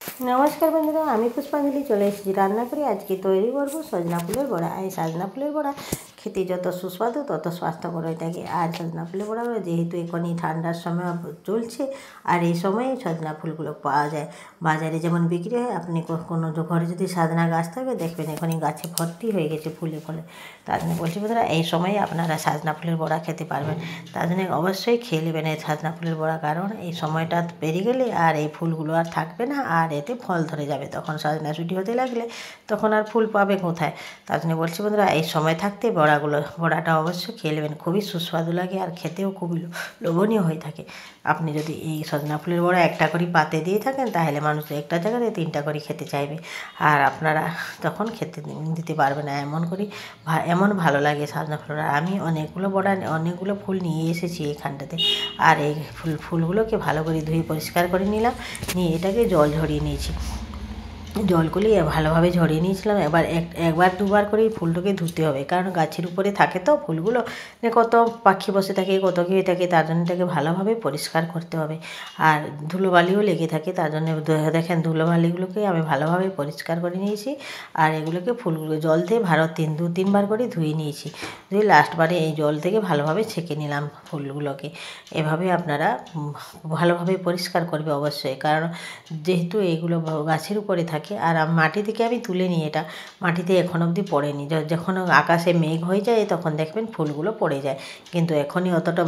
নমস্কার বন্ধুরা, আমি পুষ্পাঞ্জলি চলে এসেছি রান্না করে। আজকে তৈরি করবো সজনা ফুলের বড়া। এই সজনা ফুলের বড়া খেতে যত সুস্বাদু তত স্বাস্থ্যকর হয়ে থাকে। আর সজনা ফুলের বড়া যেহেতু এখনই ঠান্ডার সময় চলছে, আর এই সময়ে সজনা ফুলগুলো পাওয়া যায় বাজারে, যেমন বিক্রি হয়। আপনি কোনো ঘরে যদি সজনা গাছ থাকে দেখবেন এখনই গাছে ভর্তি হয়ে গেছে ফুলে ফলে। তার জন্য বলছি বন্ধুরা, এই সময়ে আপনারা সজনা ফুলের বড়া খেতে পারবেন। তার জন্য অবশ্যই খেয়ে নেবেন এই সজনা ফুলের বড়া, কারণ এই সময়টা পেরিয়ে গেলে আর এই ফুলগুলো আর থাকবে না, আর এতে ফল ধরে যাবে। তখন সজনা ছুটি হতে লাগলে তখন আর ফুল পাবে কোথায়। তার জন্য বলছি বন্ধুরা, এই সময় থাকতে বড়াটা অবশ্যই খেয়ে নেবেন। খুবই সুস্বাদু লাগে আর খেতেও খুবই লোভনীয় হয়ে থাকে। আপনি যদি এই সজনা ফুলের বড়া একটা করে পাতে দিয়ে থাকেন, তাহলে মানুষ একটা জায়গায় 3টা করে খেতে চাইবে, আর আপনারা তখন খেতে দিতে পারবে না। এমন ভালো লাগে সজনা ফুল। আমি অনেকগুলো ফুল নিয়ে এসেছি এখানটাতে, আর এই ফুলগুলোকে ভালো করে ধুয়ে পরিষ্কার করে নিলাম। নিয়ে এটাকে জল ঝরিয়ে নিয়েছি। জলগুলি ভালোভাবে ঝরিয়ে নিয়েছিলাম। একবার দুবার করে ফুলটাকে ধুতে হবে, কারণ গাছের উপরে থাকে তো ফুলগুলো, কত পাখি বসে থাকে, কত কী হয়ে থাকে। তার জন্য এটাকে ভালোভাবে পরিষ্কার করতে হবে। আর ধুলোবালিও লেগে থাকে, তার জন্য দেখেন ধুলোবালিগুলোকে আমি ভালোভাবে পরিষ্কার করে নিয়েছি। আর এগুলোকে ফুলগুলো জল দিয়ে 2-3বার করে ধুয়ে নিয়েছি। ধুয়ে লাস্টবারে এই জল থেকে ভালোভাবে ছেঁকে নিলাম ফুলগুলোকে। এভাবে আপনারা ভালোভাবে পরিষ্কার করবে অবশ্যই, কারণ যেহেতু এইগুলো গাছের উপরে থাকে। আর মাটি থেকে আমি তুলে নিই, এটা মাটিতে এখন অবধি পড়েনি। যখন আকাশে মেঘ হয়ে যায় তখন দেখবেন ফুলগুলো পড়ে যায়, কিন্তু এখনই অতটা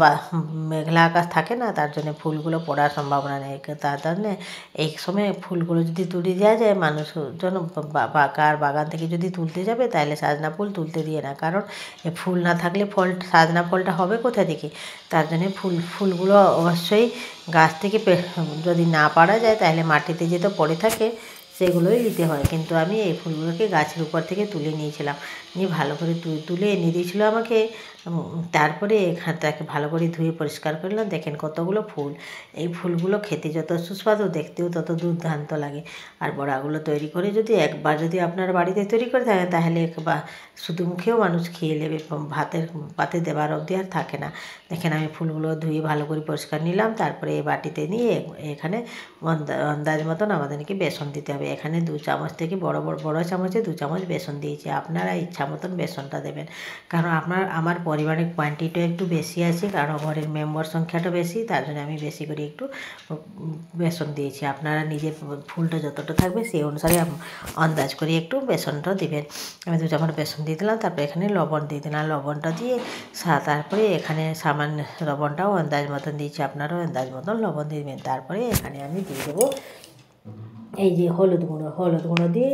মেঘলা আকাশ থাকে না, তার জন্য ফুলগুলো পড়ার সম্ভাবনা নেই। তার জন্যে এই সময় ফুলগুলো যদি তুলে দেওয়া যায়, মানুষজন কার বাগান থেকে যদি তুলতে যাবে, তাহলে সজনা ফুল তুলতে দিয়ে না, কারণ ফুল না থাকলে সজনা ফলটা হবে কোথা থেকে। তার জন্যে ফুলগুলো অবশ্যই গাছ থেকে যদি না পারা যায়, তাহলে মাটিতে যেটা পড়ে থাকে সেগুলোই নিতে হয়। কিন্তু আমি এই ফুলগুলোকে গাছের উপর থেকে তুলে নিয়েছিলাম, নিয়ে ভালো করে তুলে এনে দিয়েছিলো আমাকে। তারপরে তাকে ভালো করে ধুয়ে পরিষ্কার করলাম। দেখেন কতগুলো ফুল। এই ফুলগুলো খেতে যত সুস্বাদু, দেখতেও তত দুর্দান্ত লাগে। আর বড়াগুলো তৈরি করে যদি আপনার বাড়িতে তৈরি করে থাকেন, তাহলে শুধু মুখেও মানুষ খেয়ে নেবে, পাতে দেবার অবধি আর থাকে না। দেখেন আমি ফুলগুলো ধুয়ে ভালো করে পরিষ্কার নিলাম। তারপরে এই বাটিতে নিয়ে এখানে আন্দাজ মতন আমাদেরকে বেসন দিতে হবে। এখানে 2 চামচ থেকে বড় চামচে 2 চামচ বেসন দিয়েছি। আপনারা ইচ্ছা মতন বেসনটা দেবেন, কারণ আমার পরিবারের কোয়ান্টিটিও একটু বেশি আছে, কারণ ঘরের মেম্বার সংখ্যাটা বেশি, তার জন্য আমি বেশি করে একটু বেসন দিয়েছি। আপনারা নিজের ফুলটা যতটা থাকবে সেই অনুসারে আন্দাজ করে একটু বেসনটা দিবেন। আমি 2 চামচ বেসন দিয়ে দিলাম। তারপরে এখানে লবণ দিয়ে দিলাম। লবণটা দিয়ে তারপরে এখানে সামান্য লবণটাও আন্দাজ মতন দিয়েছি, আপনারাও আন্দাজ মতন লবণ দিবেন। তারপরে এখানে আমি দিয়ে দেবো এই যে হলুদ গুঁড়ো দিয়ে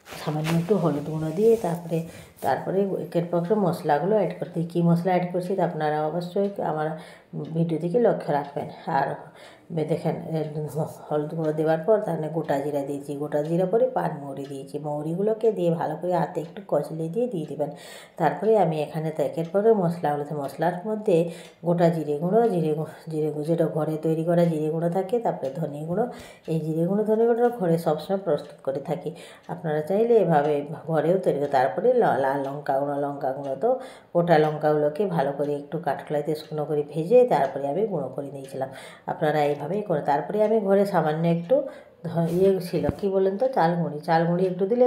সামান্য একটু হলুদ গুঁড়ো দিয়ে তারপরে একের পর মশলাগুলো অ্যাড করতে। কী মশলা অ্যাড করছি আপনারা অবশ্যই আমার ভিডিও থেকে লক্ষ্য রাখবেন। আর দেখেন হলুদ গুঁড়ো দেওয়ার পর তাহলে গোটা জিরা দিয়েছি, গোটা জিরা পরে পানমৌরি দিয়েছি। মৌরিগুলোকে দিয়ে ভালো করে হাতে একটু কচলে দিয়ে দেবেন। তারপরে আমি এখানে একের পরে মশলার মধ্যে গোটা জিরে গুঁড়ো যেটা ঘরে তৈরি করা জিরে গুঁড়ো থাকে, তারপরে ধনে গুঁড়ো। এই জিরে গুঁড়ো ধনে গুঁড়ো ঘরে সবসময় প্রস্তুত করে থাকি, আপনারা চাইলে এভাবে ঘরেও তৈরি করে। তারপরে লাল লঙ্কা গুঁড়ো তো গোটা লঙ্কাগুলোকে ভালো করে একটু কাঠখোলাতে শুকনো করে ভেজে তারপরে আমি গুঁড়ো করে নিয়েছিলাম। আপনারা এইভাবেই করে। তারপরে আমি ঘরে সামান্য একটু ছিল কী বলেন তো, চালগুঁড়ি একটু দিলে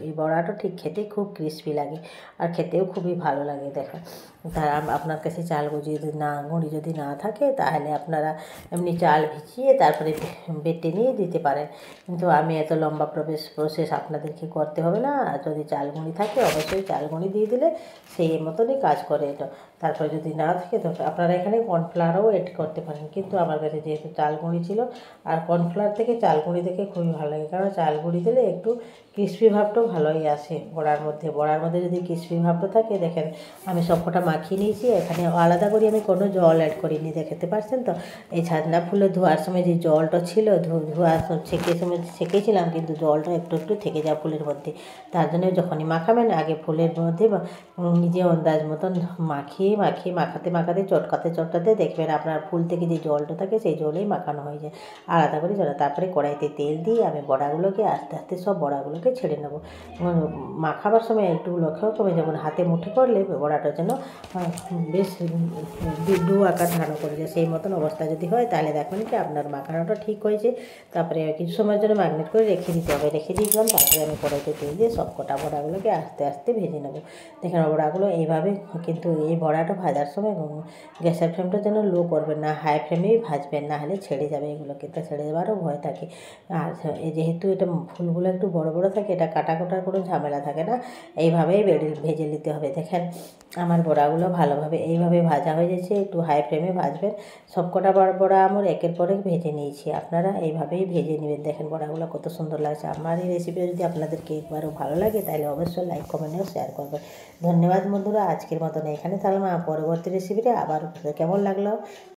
এই বড়াটা ঠিক খেতে খুব ক্রিস্পি লাগে, আর খেতেও খুবই ভালো লাগে। দেখেন আপনার কাছে গুঁড়ি যদি না থাকে, তাহলে আপনারা এমনি চাল ভিজিয়ে তারপরে বেটে নিয়ে দিতে পারেন, কিন্তু আমি এত লম্বা প্রসেস আপনাদেরকে করতে হবে না। যদি চালগুঁড়ি থাকে অবশ্যই চালগুঁড়ি দিয়ে দিলে সেই মতনই কাজ করে এটা। তারপরে যদি না থাকে তো আপনারা এখানে কর্নফ্লাওয়ারও এড করতে পারেন, কিন্তু আমার কাছে যেহেতু চালগুঁড়ি ছিল, আর কর্নফ্লাওয়ার থেকে চালগুঁড়ি থেকে খুবই ভালো লাগে, কারণ চালগুঁড়ি দিলে একটু ক্রিস্পি ভাবটাও ভালোই আসে বড়ার মধ্যে যদি ক্রিস্পি ভাবটা থাকে। দেখেন আমি সবকটা মাখিয়ে নিয়েছি। এখানে আলাদা করে আমি কোনো জল অ্যাড করিনি, দেখতে পাচ্ছেন তো। এই সজনা ফুলে ধোয়ার সময় যে জলটা ছিল, ছেঁকেছিলাম, কিন্তু জলটা একটু থেকে যায় ফুলের মধ্যে। তার জন্য যখনই মাখাবেন আগে ফুলের মধ্যে নিজে আন্দাজ মতন মাখাতে চটকাতে দেখবেন আপনার ফুল থেকে যে জলটা থাকে সেই জলেই মাখানো হয়ে যায়, আলাদা করে জল। তারপরে কড়াইতে তেল দিয়ে আমি বড়াগুলোকে আস্তে আস্তে সব বড়াগুলোকে বড়াগুলোকে ছেড়ে নেব। মাখাবার সময় একটু লক্ষ্য করবে, যেমন হাতে মুঠি করলে বড়াটা যেন বেশ ডু আকার ধারণ করে যায়, সেই মতন অবস্থা যদি হয় তাহলে দেখুন কি আপনার মাখানোটা ঠিক হয়েছে। তারপরে কিছু সময়ের জন্য ম্যাগনেট করে রেখে দিতে হবে। রেখে দিয়েছিলাম, তারপরে আমি কড়াইতে তেল দিয়ে সব কটা বড়াগুলোকে আস্তে আস্তে ভেজে নেব। দেখেন বড়াগুলো এইভাবে, কিন্তু এই বড়াটা ভাজার সময় গ্যাসের ফ্লেমটা যেন লো করবেন না, হাই ফ্লেমেই ভাজবেন, না হলে ছেড়ে যাবে, এগুলো কিন্তু ছেড়ে যাওয়ারও ভয় থাকে। আর যেহেতু এটা ফুলগুলো একটু বড় বড় থাকে, এটা কাটার কোনো ঝামেলা থাকে না, এইভাবেই ভেজে নিতে হবে। দেখেন আমার বড়াগুলো ভালোভাবে এইভাবে ভাজা হয়ে যাচ্ছে, একটু হাই ফ্লেমে ভাজবেন। সবকটা বড়া আমার একের পর এক ভেজে নিয়েছি, আপনারা এইভাবেই ভেজে নেবেন। দেখেন বড়াগুলো কত সুন্দর লাগছে। আমার এই রেসিপি যদি আপনাদেরকে একবারও ভালো লাগে তাহলে অবশ্যই লাইক কমেন্ট ও শেয়ার করবেন। ধন্যবাদ বন্ধুরা, আজকের মতন এখানে থাকলাম। পরবর্তী রেসিপিটা আবার কেমন লাগলো